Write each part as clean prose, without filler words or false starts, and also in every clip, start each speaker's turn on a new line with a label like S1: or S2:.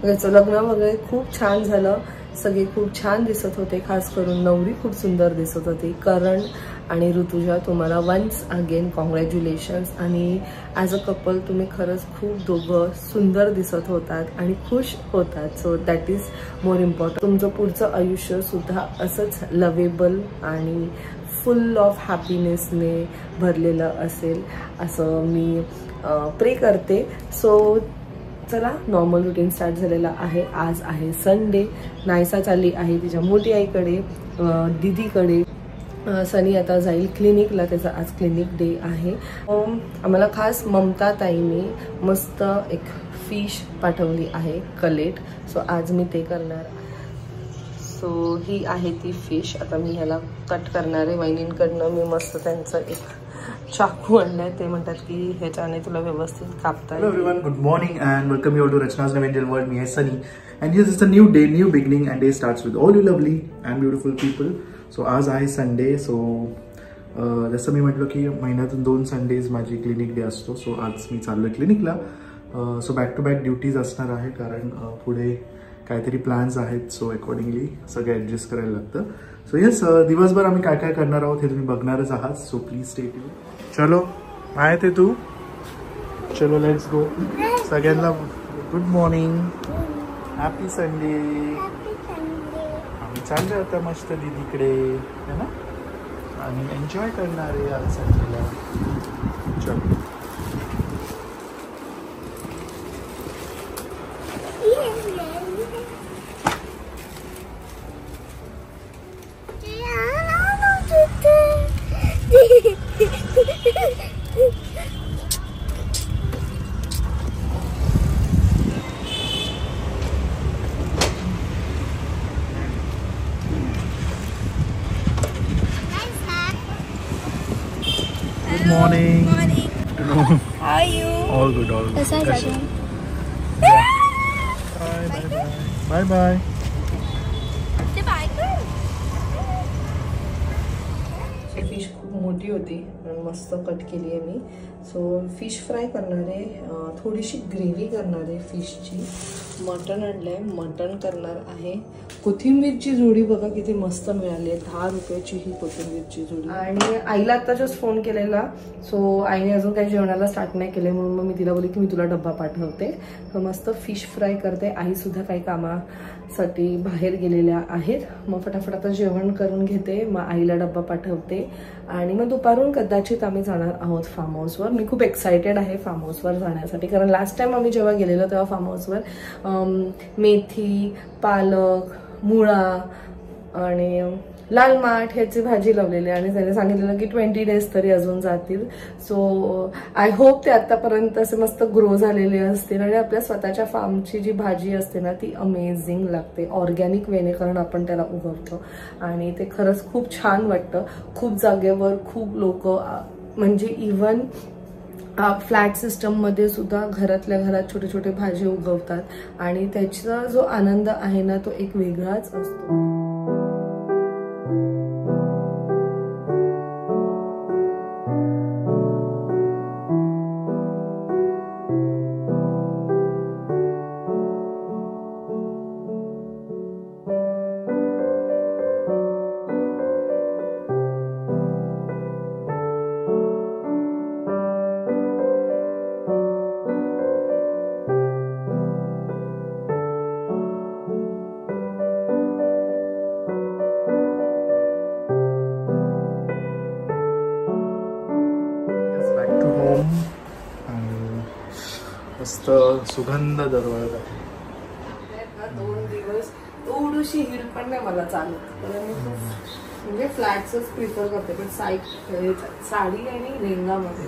S1: याचं लग्न वगैरे खूप छान झालं, सगळे खूप छान दिसत होते, खास करून नवरी खूप सुंदर दिसत होती. करण आणि ऋतुजा, तुम्हाला वन्स अगेन कॉंग्रॅच्युलेशन्स. आणि ॲज अ कपल तुम्ही खरंच खूप दोघं सुंदर दिसत होतात आणि खुश होतात. So that is more important. तुमचं पुढचं आयुष्यसुद्धा असंच लवेबल आणि फुल ऑफ हॅपीनेसने भरलेलं असेल असं मी प्रे करते. सो चला, नॉर्मल रुटीन स्टार्ट झालेला आहे. आज आहे संडे. नायसा चालली आहे तिच्या मोठी आईकडे, दीदीकडे. सनी आता जाईल क्लिनिकला, त्याचा आज क्लिनिक डे आहे. आम्हाला खास ममता ताईने मस्त एक फिश पाठवली आहे, कलेट. सो आज मी ते करणार. सो ही आहे ती फिश. आता मी ह्याला कट करणार आहे. वहिनींकडनं मी मस्त त्यांचं एक चाकू आणलाय. ते म्हणतात की ह्याच्याने तुला व्यवस्थित कापता येईल.
S2: Hello everyone, good morning and welcome you all to Rachna's New Angel World. Me is Sunny and yes, it's a new day, new beginning, and day starts with all you lovely and beautiful people. So आज आहे Sunday. So जसं मी म्हटलं की महिन्यातून 2 Sundays माझी clinic day असतो. So आज मी चाललो क्लिनिकला. So back to back duties असणार आहे, कारण पुढे काहीतरी प्लॅन्स आहेत. सो अकॉर्डिंगली सगळं ॲडजस्ट करायला लागतं. सो येस, दिवसभर आम्ही काय काय करणार आहोत हे तुम्ही बघणारच आहात. So please stay tune. चलो, आहे ते तू. चलो लेट्स गो. सगळ्यांना गुड मॉर्निंग, हॅपी संडे. आम्ही चाललो आता मस्त दीदीकडे, है ना, आणि एन्जॉय करणार आहे आज संडेला. चलो. Good morning.
S3: Morning.
S2: Afternoon.
S3: How are you?
S2: All good, all good.
S3: Kasai
S2: Yes.
S3: Jagan?
S2: Yeah. Bye, bye, bye. Bye, bye.
S3: Say bye.
S1: Fish खूप मोठी होती, मस्त कट केली आहे मी. सो फिश फ्राय करणार आहे, थोडीशी ग्रेव्ही करणार आहे फिशची. मटण आणलं आहे, मटण करणार आहे. कोथिंबीरची जोडी बघा किती मस्त मिळाली आहे, 10 रुपयाची ही कोथिंबीरची जोडी. आणि आईला आता जस्ट फोन केलेला. सो आईने अजून काही जेवणाला स्टार्ट नाही केले, म्हणून मग मी तिला बोलली की मी तुला डब्बा पाठवते. तर मस्त फिश फ्राय करते. आईसुद्धा काही कामासाठी बाहेर गेलेल्या आहेत. मग फटाफट आता जेवण करून घेते, मग आईला डब्बा पाठवते. आणि मग दुपारून कदाचित आम्ही जाणार आहोत फार्म हाऊसवर. मी खूप एक्सायटेड आहे फार्म हाऊसवर जाण्यासाठी, कारण लास्ट टाइम आम्ही जेव्हा गेलेलो तेव्हा फार्म हाऊसवर मेथी, पालक, मुळा आणि लाल माठ ह्याची भाजी लावलेली, आणि त्याने सांगितलेलं की 20 डेज तरी अजून जातील. सो आय होप ते आतापर्यंत असे मस्त ग्रो झालेले असतील. आणि आपल्या स्वतःच्या फार्मची जी भाजी असते ना ती अमेझिंग लागते, ऑर्गॅनिक वेने, कारण आपण त्याला उगवतो. आणि ते खरंच खूप छान वाटतं. खूप जागेवर खूप लोक, म्हणजे इवन फ्लॅट सिस्टममध्ये सुद्धा घरातल्या घरात छोटे छोटे भाजी उगवतात. आणि त्याचा जो आनंद आहे ना तो एक वेगळाच असतो.
S2: मस्त सुगंध दरवळत आहे.
S1: 2 दिवस थोडीशी हिल पण नाही मला चालत, कारण मी म्हणजे फ्लॅट्सच प्रिफर करते. पण साडी आणि लेंगामध्ये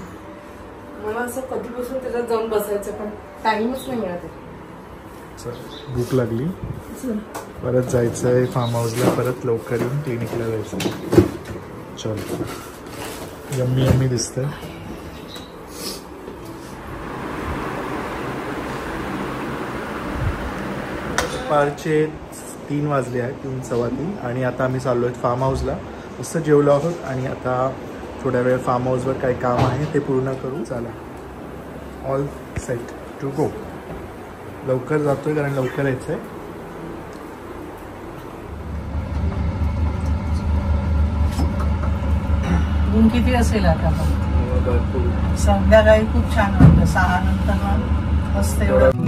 S1: मला असं कधीपासून त्याच्यात जाऊन बसायचं, पण टाइमच नाही मिळत.
S2: भूक लागली, परत जायचंय फार्म हाऊसला, परत लवकर येऊन क्लिनिकला जायचं. चल, यम्मी यम्मी दिसतंय. दुपारचे 3 वाजले आहेत, 3 सव्वा 3, आणि आता आम्ही चाललो आहेत फार्म हाऊसला. मस्त जेवलो आहोत आणि आता थोड्या वेळ फार्म हाऊसवर काही काम आहे ते पूर्ण करू. चला, ऑल सेट टू गो. लवकर जातोय कारण लवकर यायचंय.
S4: ऊन किती असेल आता पण?
S2: भरपूर.
S4: संध्याकाळी खूप छान वाटतं 6 नंतर मस्त एवढं.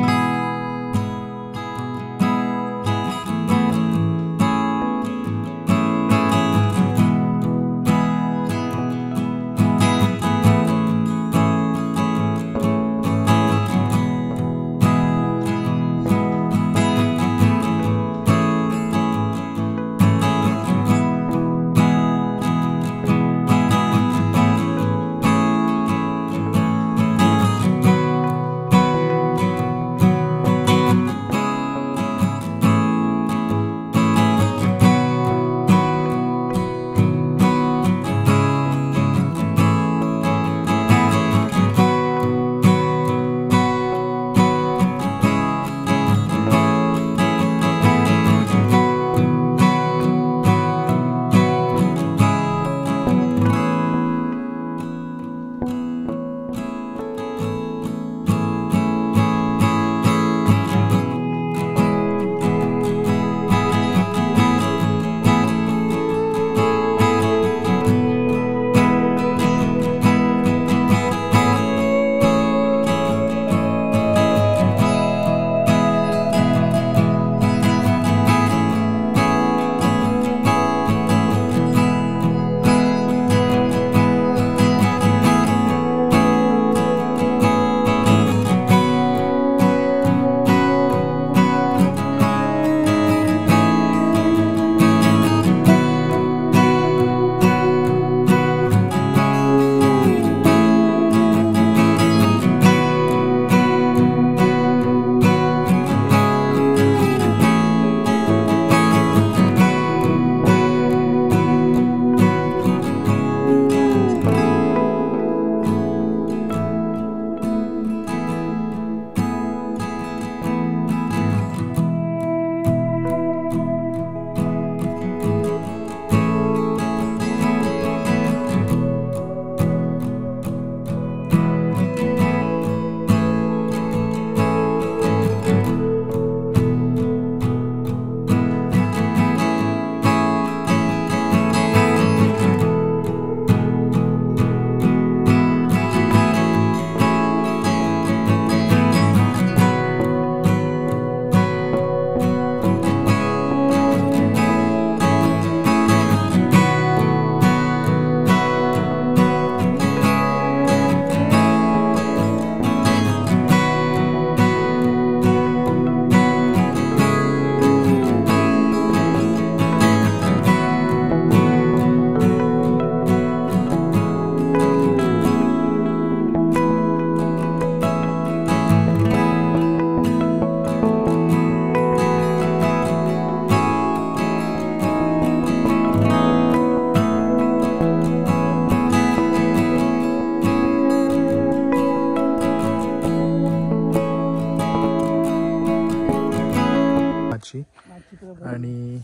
S2: आणि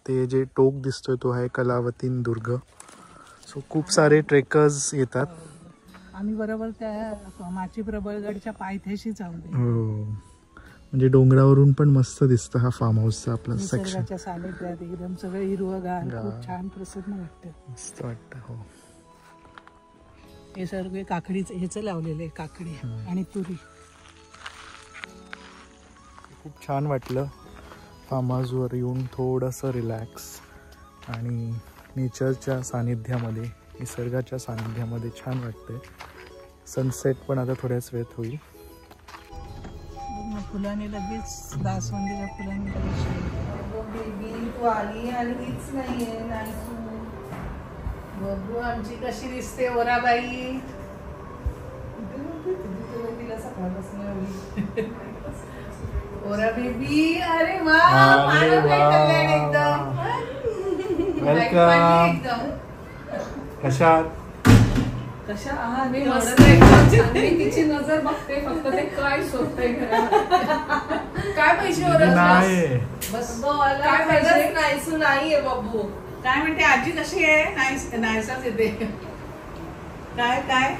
S2: ते जे टोक दिसतोय तो आहे कलावतीन दुर्ग. सो खूप सारे ट्रेकर्स येतात.
S4: आम्ही बरोबर त्या माची प्रबळगडच्या पायथ्याशीच आहोत.
S2: हो, म्हणजे डोंगरावरून पण मस्त दिसतं हा फार्म हाऊसचा आपला सेक्शन.
S4: निसर्गाच्या सानिध्यात एकदम सगळं हिरवंगार, खूप छान प्रसन्न वाटतं.
S2: मस्त वाटतं. हो,
S4: हे सर्व काकडीचं ह्याचं लावलेलं आहे, काकडी आणि तुरी.
S2: खूप छान वाटलं फार्म हाऊसवर येऊन, थोडंसं रिलॅक्स आणि नेचरच्या सानिध्यामध्ये, निसर्गाच्या सानिध्यामध्ये छान वाटतंय. सनसेट पण आता थोड्याच वेळात होईल.
S4: फुलाने लगेच दासवंदीच्या फुलांनी
S1: बेबी तू आली आणि हीच नाहीये.
S4: बघू आमची कशी दिसते ओराबाई.
S1: तिला सकाळपासून एवढी
S4: ओरा बेबी. अरे वा,
S2: वेलकम. कशात
S1: कशा मी मस्त एकदम छान. मी तिची नजर बघते फक्त, ते काय शोधते काय पैसे
S2: नाही.
S1: बस काय पैसे नाहीसू नाहीये बाबू.
S4: काय म्हणते आजी, कशी आहे? नाहीसाच येते. काय काय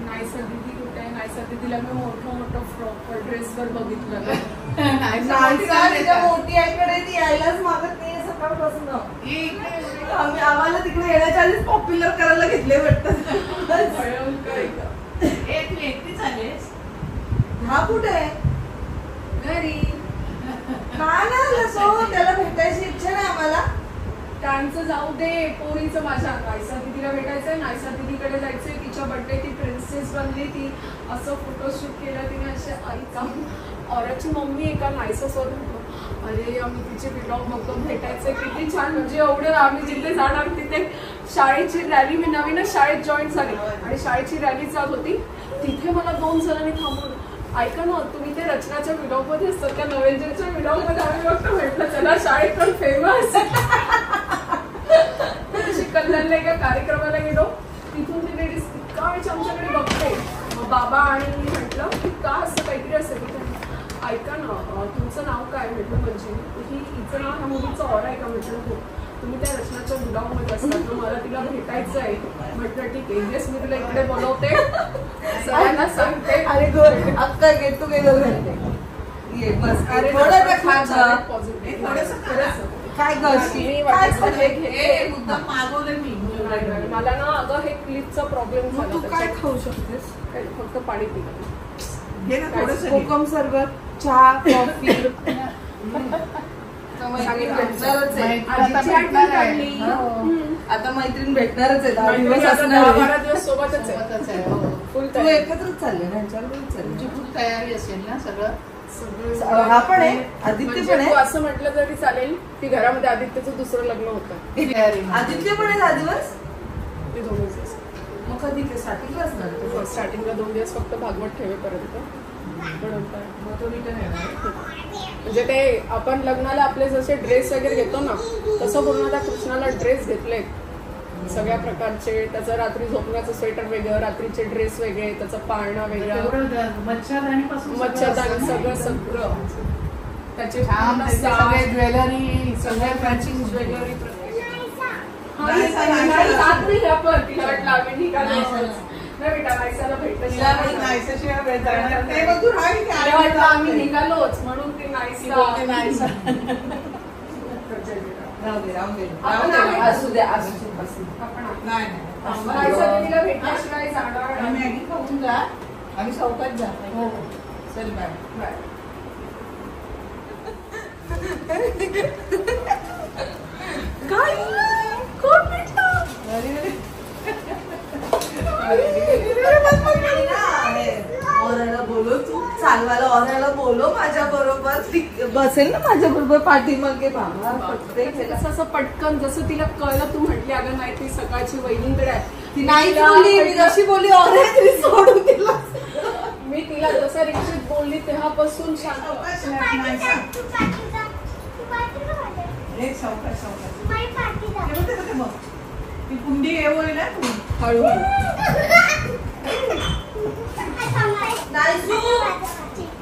S1: नाही सगळी कुठे
S5: नाहीसाठी तिला मी मोठं फ्रॉक ड्रेसवर बघितलं.
S1: मोठी आईकडे ती यायलाच मागत नाही सकाळपासून. आम्हाला तिकडे येण्याच्या आधीच पॉप्युलर करायला घेतले वाटतं.
S5: एकटीच आलेस?
S1: हा कुठे आहे?
S5: घरी.
S1: काय ना सो त्याला भेटायची इच्छा नाही आम्हाला.
S5: त्यांचं जाऊ दे, पोरीचं माझ्या नायसा दीदीला भेटायचंय, नायसा दीदीकडे जायचंय, तिच्या बर्थडे ती प्रिन्सेस बनली, ती असं फोटोशूट केलं तिने. असे ऐका औराची मम्मी एका नायसा सोडून अरे आम्ही तिचे व्लॉग बघतो, भेटायचंय, किती छान. म्हणजे एवढं आम्ही जिथे जाणार तिथे शाळेची रॅली, मी नवीनच शाळेत जॉईन झाली आणि शाळेची रॅली चालू होती. तिथे मला 2 जणांनी थांबवलं. ऐका ना, तुम्ही ते रचनाच्या व्लॉग मध्ये असतात त्या नवेंजरच्या व्लॉग मध्ये आम्ही बघतो. म्हटलं चला शाळेत पण फेमस. कल्याणला एका कार्यक्रमाला गेलो, तिथून ती लेडीज इतका वेळची आमच्याकडे बघते. बाबा आणि मी म्हटलं की का असं काहीतरी असेल. ऐका ना, तुमचं नाव काय? म्हटलं म्हणजे हिचं नाव ह्या मुलीचं ऑर आहे का? म्हटलं हो. तुम्ही त्या रचनाच्या ब्लॉग मध्ये असतात, मला तिला भेटायचं आहे. म्हटलं ठीक आहे, येस मी तुला इकडे बोलवते, सगळ्यांना सांगते.
S1: अरे अक्का गेट टुगेदर घालते. ये बस. अरे
S5: पॉझिटिव्ह
S1: काय
S5: मुद्दाम मागवले मी. मला ना अगं हे क्लिपचा प्रॉब्लेम झाला.
S1: तू काय खाऊ शकतेस?
S5: फक्त पाणी पिलं.
S1: कोकम सरबत, चहा, कॉफी. आता मैत्रीण भेटणारच आहे. 10 दिवस असणार.
S5: 12 दिवस सोबतच आहे.
S1: तू एकत्रच चालले ना? तुमची
S5: फुल तयारी असेल ना सगळं?
S1: हा पण आहे, आदित्य पण आहे.
S5: असं म्हटलं तरी चालेल की घरामध्ये आदित्यचं दुसरं लग्न होतं.
S1: आदित्य पण आहे 10 दिवस?
S5: ते 2 दिवस.
S1: मग कधी ते स्टार्टिंगला असणार?
S5: स्टार्टिंगला 2 दिवस फक्त भागवत ठेवेपर्यंत. म्हणजे ते आपण लग्नाला आपले जसे ड्रेस वगैरे घेतो ना, तसं पूर्ण त्या कृष्णाला ड्रेस घेतले सगळ्या प्रकारचे. त्याचं रात्री झोपण्याचं स्वेटर वेगळं, रात्रीचे ड्रेस वेगळे, त्याचं पाळणा वेगळा, मच्छरदाणी सगळं त्याचे ज्वेलरी, सगळ्या मॅचिंग ज्वेलरी. आम्ही निघालोच म्हणून ते नाईसा.
S1: असू द्या.
S5: तिला भेटल्याशिवाय जाणार.
S1: मॅगी खाऊन जा आणि चौकात जा. चल बाय बाय. काय कोण भेटलं? ऑराला बोलो, तू चालवायला ऑराला बोलो माझ्या बरोबर. बसेल ना माझ्या बरोबर पाठीमागे. बाबा
S5: असं पटकन जसं तिला कळलं, तू म्हटली अगं नाही ती सकाळची वहिनीकडे आहे.
S1: ती नाही बोलली, मी जशी बोलली ऑरे सोडून दिला.
S5: मी तिला जसं रिक्षेत बोलली तेव्हापासून शांत.
S1: ती कुंडी येऊ ना तू
S5: हळूहळू.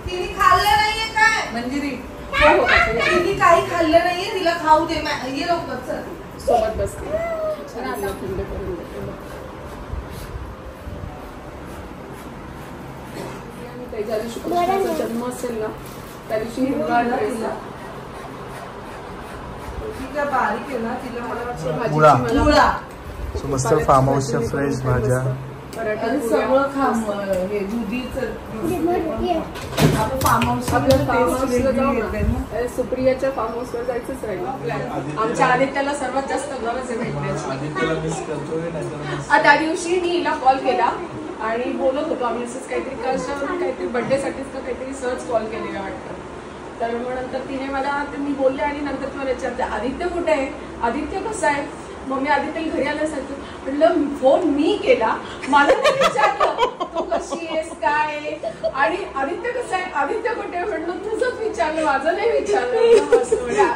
S1: तिने खाल्लं नाहीये काय मंजिरी? तिने काही खाल्लं नाहीये, तिला खाऊ दे. ये लवकर चल.
S5: सोबत बसते. थंड करून देते. ज्या दिवशी कृष्णाचा जन्म असेल ना त्या दिवशी हिरवा ड्रेस.
S1: बारीक आहे ना, तिला
S2: मुळा.
S1: भाजी.
S2: सो मस्त फार्म हाऊसच्या फ्रेश भाज्या.
S1: सगळं खाम हे दुधीचं. आपण फार्म हाऊसला
S5: जाऊ. सुप्रियाच्या फार्म हाऊसवर जायचंच राहील. आमच्या आदित्याला सर्वात जास्त गरज आहे भेटण्याची. त्या दिवशी मी हिला कॉल केला आणि बोलत होतो आम्ही असंच काहीतरी कशावर काहीतरी बर्थडेसाठीच का काहीतरी सहज कॉल केलेला वाटतं. तर मग नंतर तिने मला मी बोलले आणि नंतर तुम्हाला विचारते आदित्य कुठे आहे, आदित्य कसा आहे. मग मी आदित्यला घरी आलं सांगतो, म्हटलं फोन मी केला, मला नाही विचारलं तू कशी आहेस काय आणि आदित्य कसं आहे, आदित्य कुठे. म्हटलं तुझंच विचारलं, माझं नाही विचारलं.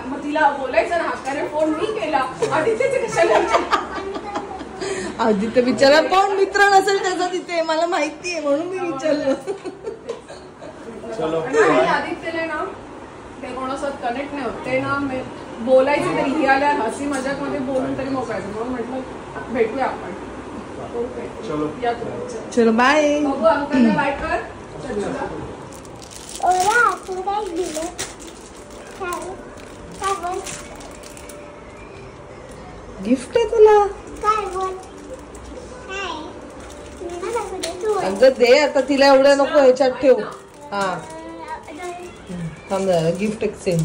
S5: मग तिला बोलायचं ना हक्काने फोन मी केला, आदित्यचे कशाला विचार.
S1: आदित्य बिचारा कोण मित्र नसेल त्याचा तिथे, मला माहिती आहे म्हणून मी विचारलं.
S5: आदित्यला ना ते कोणासोबत कनेक्ट नाही होत, ते ना बोलायचं तरी ही आल्या हसी मजाक मध्ये बोलून तरी मोकळायचं. म्हणून म्हटलं भेटूया आपण. फोन करते.
S2: चलो.
S5: या तुम्ही.
S1: चलो बाय.
S5: बघू अंकलला बाय कर. चला.
S1: गिफ्ट आहे तुला. अगं दे आता तिला एवढं नको ह्याच्यात ठेव. हा थांब जरा गिफ्ट एक्सचेंज.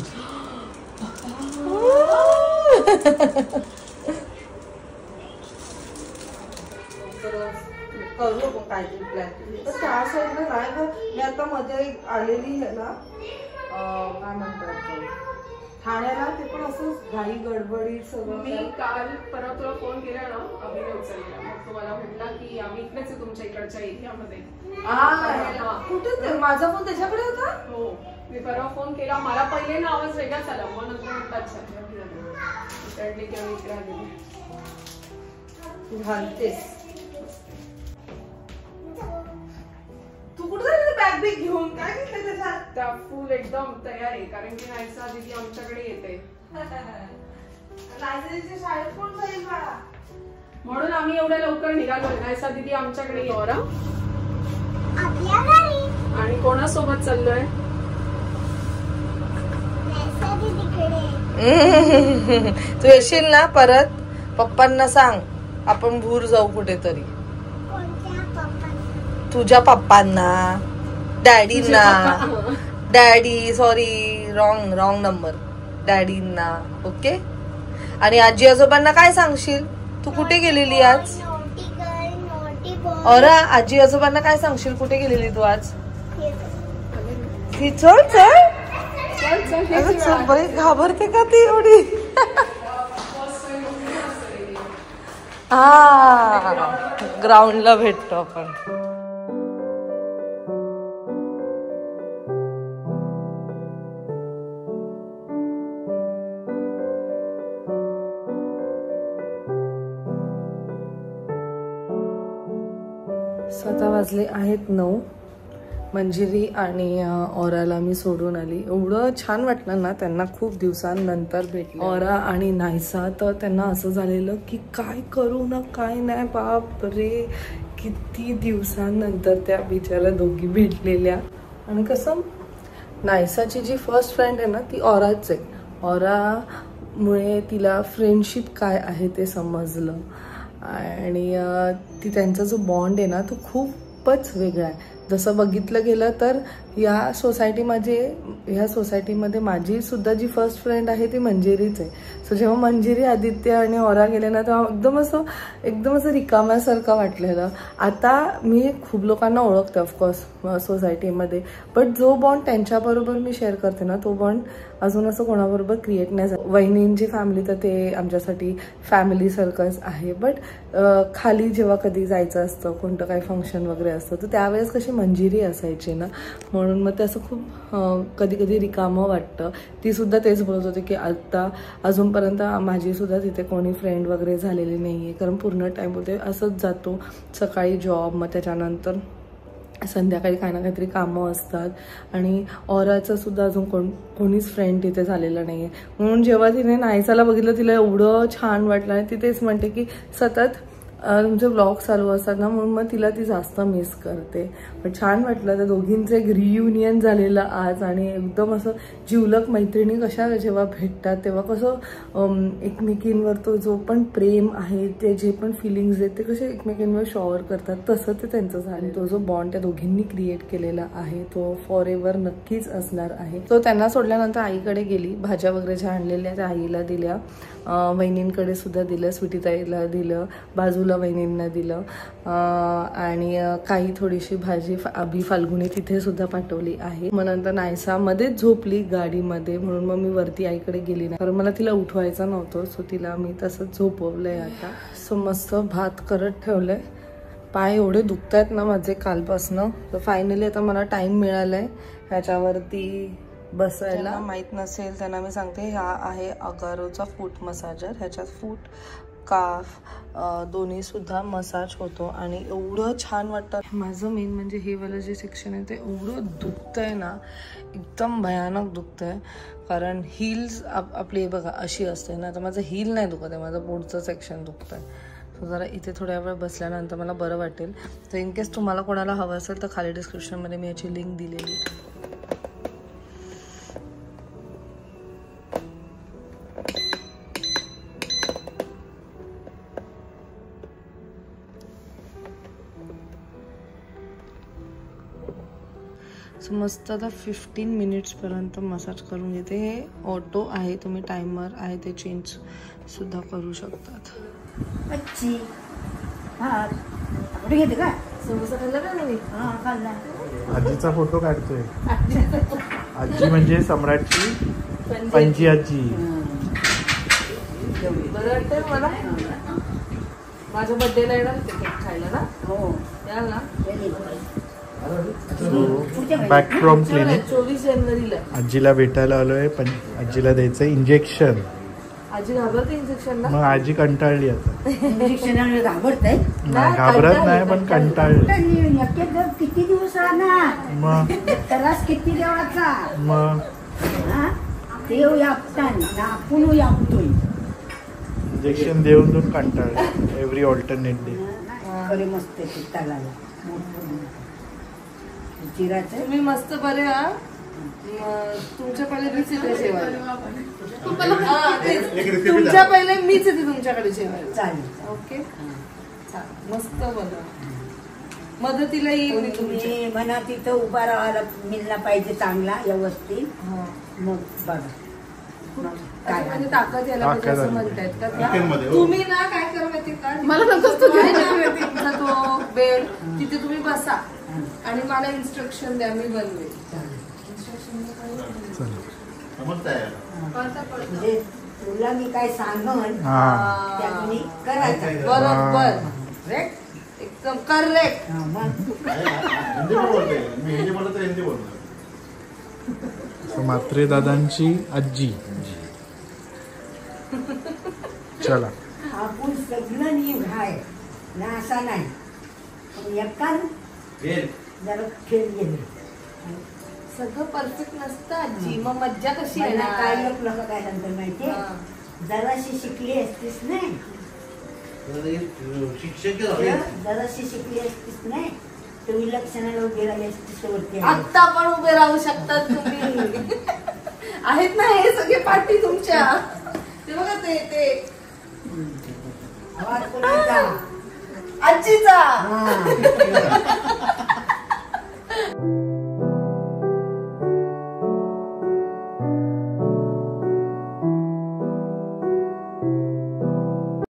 S1: करू पण काय प्लॅन त्या साईडला नाही ग. मी आता मध्ये आलेली आहे ना काय म्हणतात ठाण्याला ते पण असं घाई गडबडी सगळं.
S5: मी काल परवा तुला फोन केला ना अभिनय उचलला मग तुम्हाला म्हटला की आम्ही इकडेच आहे तुमच्या इकडच्या एरियामध्ये.
S1: कुठे माझा फोन त्याच्याकडे होता.
S5: हो मी परवा फोन केला मला पहिले ना आवाज वेगळाच आला मग नंतर म्हणतात की आम्ही इकडे आलेली.
S1: घालतेस तू कुठे जायचं बॅग बिग घेऊन. काय घेतलं त्याच्यात.
S5: त्या फुल एकदम तयार आहे कारण की नायसा दीदी आमच्याकडे येते
S1: शाळेत कोण जाईल बाळा
S5: म्हणून आम्ही एवढ्या लवकर निघालो. नायसा दीदी आमच्याकडे येणार आणि कोणासोबत चाललोय.
S1: तू येशील ना परत पप्पांना सांग आपण भूर जाऊ कुठेतरी. तुझ्या पप्पांना डॅडींना. Daddy sorry wrong number. डॅडींना ओके. आणि आजी आजोबांना काय सांगशील. तू कुठे गेलेली आज. और आजी आजोबांना काय सांगशील कुठे गेलेली तू आज. चल चल चल बरी घाबरते का ती एवढी. हा ग्राउंडला भेटतो आपण. आता वाजले आहेत 9. मंजिरी आणि औराला मी सोडून आली. एवढं छान वाटलं ना त्यांना खूप दिवसांनंतर भेटलं. औरा आणि नायसा तर त्यांना असं झालेलं की काय करू ना काय नाही. बाप रे किती दिवसांनंतर त्या बिचाऱ्या दोघी भेटलेल्या. आणि कसं नायसाची जी फर्स्ट फ्रेंड आहे ना ती औराच आहे. औरामुळे तिला फ्रेंडशिप काय आहे ते समजलं. आणि ती त्यांचा जो बॉन्ड आहे ना तो खूपच वेगळा आहे. जसं बघितलं गेलं तर ह्या सोसायटीमध्ये माझी सुद्धा जी फर्स्ट फ्रेंड आहे ती मंजिरीच आहे. सो जेव्हा मंजिरी आदित्य आणि औरा गेले ना तेव्हा एकदम असं रिकाम्यासारखं वाटलेलं. आता मी खूप लोकांना ओळखते ऑफकोर्स सोसायटीमध्ये बट जो बॉन्ड त्यांच्याबरोबर मी शेअर करते ना तो बॉन्ड अजून असं कोणाबरोबर क्रिएट नाही झालं. वहिनींची फॅमिली तर ते आमच्यासाठी फॅमिली सर्कल्स आहे. बट खाली जेव्हा कधी जायचं असतं कोणतं काही फंक्शन वगैरे असतं तर त्यावेळेस कशी मंजिरी असायची ना म्हणून मग ते असं खूप कधी कधी रिकामं वाटतं. ती सुद्धा तेच बोलत होते की आता अजूनपर्यंत माझी सुद्धा तिथे कोणी फ्रेंड वगैरे झालेली नाही आहे. कारण पूर्ण टाईम बोलते असंच जातो. सकाळी जॉब मग त्याच्यानंतर संध्याकाळी काही ना काहीतरी कामं असतात आणि औराचं सुद्धा अजून कोणीच फ्रेंड तिथे झालेलं नाही आहे. म्हणून जेव्हा तिने नायसाला बघितलं तिला एवढं छान वाटलं आणि ती तेच म्हणते की सतत तुमचे ब्लॉग चालू असतात ना म्हणून मग तिला ती जास्त मिस करते. पण छान वाटलं त्या दोघींचं एक रियुनियन झालेलं आज. आणि एकदम असं जिवलग मैत्रिणी कशा जेव्हा भेटतात तेव्हा कसं एकमेकींवर तो जो पण प्रेम आहे ते जे पण फिलिंग्स आहेत ते कसे एकमेकींवर शॉवर करतात तसं ते त्यांचं झालं. तो जो बॉन्ड त्या दोघींनी क्रिएट केलेला आहे तो फॉर एव्हर नक्कीच असणार आहे. तो त्यांना सोडल्यानंतर आईकडे गेली. भाज्या वगैरे ज्या आणलेल्या त्या आईला दिल्या. वहिनींकडे सुद्धा दिलं. स्वीटीताईला दिलं. बाजूला वहिनींना दिलं. आणि काही थोडीशी भाजी अभि फाल्गुनी तिथे सुद्धा पाठवली आहे. मग नंतर नायसा मध्येच झोपली गाडीमध्ये म्हणून मग मी वरती आईकडे गेली नाही कारण मला तिला उठवायचं नव्हतं. सो तिला मी तसंच झोपवलंय आता. सो मस्त भात करत ठेवलंय. पाय एवढे दुखत आहेत ना माझे कालपासनं. तर फायनली आता मला टाइम मिळालाय ह्याच्यावरती बसायला. माहीत नसेल त्यांना मी सांगते हा आहे अगारोचा फूट मसाजर. ह्याच्यात फूट काफ दोन्ही सुद्धा मसाज होतो आणि एवढं छान वाटतं. माझं मेन म्हणजे हे वालं जे सेक्शन आहे ते एवढं दुखतंय ना एकदम भयानक दुखतंय. कारण हिल्स आपली बघा अशी असते ना तर माझं हील नाही दुखत आहे माझं पुढचं सेक्शन दुखतंय. सो जरा इथे थोड्या वेळ बसल्यानंतर मला बरं वाटेल. तर इन केस तुम्हाला कोणाला हवं असेल तर खाली डिस्क्रिप्शनमध्ये मी याची लिंक दिलेली. सो मस्त आता 15 मिनिट्सपर्यंत मसाज करून घेते. हे ऑटो आहे, तुम्ही टायमर आहे ते चेंज सुद्धा करू शकतात.
S6: घेते का
S1: समोसा खाल्ला का नाही?
S2: आजीचा फोटो काढतोय. आजी म्हणजे सम्राटची पणजी आजी.
S1: बरं वाटतंय मला. माझ्या बर्थडेला येणार ते केक खायला ना?
S6: हो
S1: याल ना?
S2: Back from clinic.
S1: 24 जानेवारीला
S2: आजीला भेटायला आलोय, पण आजीला द्यायचं इंजेक्शन.
S1: आजी घाबरते इंजेक्शन ना?
S2: मग आजी कंटाळली आता.
S6: इंजेक्शन घाबरताय
S2: नाही घाबरत नाही, पण कंटाळली.
S6: किती दिवस राहणार
S2: मग
S6: त्रास किती देवाचा
S2: मग
S6: देव यापताना आपण यापतोय.
S2: इंजेक्शन देऊन देऊन कंटाळले. Every alternate day.
S6: खरे मस्त चित्ताला चिराचं
S1: तुम्ही मस्त बरे. हा तुमच्या पहिले मीच येते जेवायला. तुमच्या पहिले मीच येते तुमच्याकडे जेवायला.
S6: चालेल.
S1: ओके मस्त बघा. मदतीला येईल मी तुमची.
S6: तुम्ही म्हणा तिथं उभा राहायला मिळला पाहिजे चांगला व्यवस्थित. मग बघा
S1: म्हणजे ताकद यायला पाहिजे असं म्हणतायत का?
S2: Weekend
S1: तुम्ही ना काय करा माहिती का?
S5: मला नकोच तो
S1: काय ना, तुमचा तो बेड तिथे तुम्ही बसा आणि मला इन्स्ट्रक्शन द्या, मी बनवेल.
S6: म्हणजे तुला मी काय सांगन
S2: हा.
S6: त्या तुम्ही करायचं.
S1: बरोबर एकदम करेक्ट.
S2: म्हात्रे दादांची आजी. चला
S6: आपण सगळं नीव आहे ना असा नाही, पण एका जरा खेळ गेले.
S1: सगळं परफेक्ट नसतं आजी, मग मज्जा कशी
S6: मला काय
S1: येणार?
S6: लोक लोक काय नंतर माहितीये, जराशी शिकली असतीस नाही, जराशी शिकली असतीस नाही तर विलक्षणाला उभी राहिली असतीस वरती.
S1: आत्ता पण उभे राहू शकतात तुम्ही. आहेत ना हे सगळे पाठी तुमच्या. ते बघा ते
S6: आवाज कोणाचा?
S1: आजीचा.
S6: हा.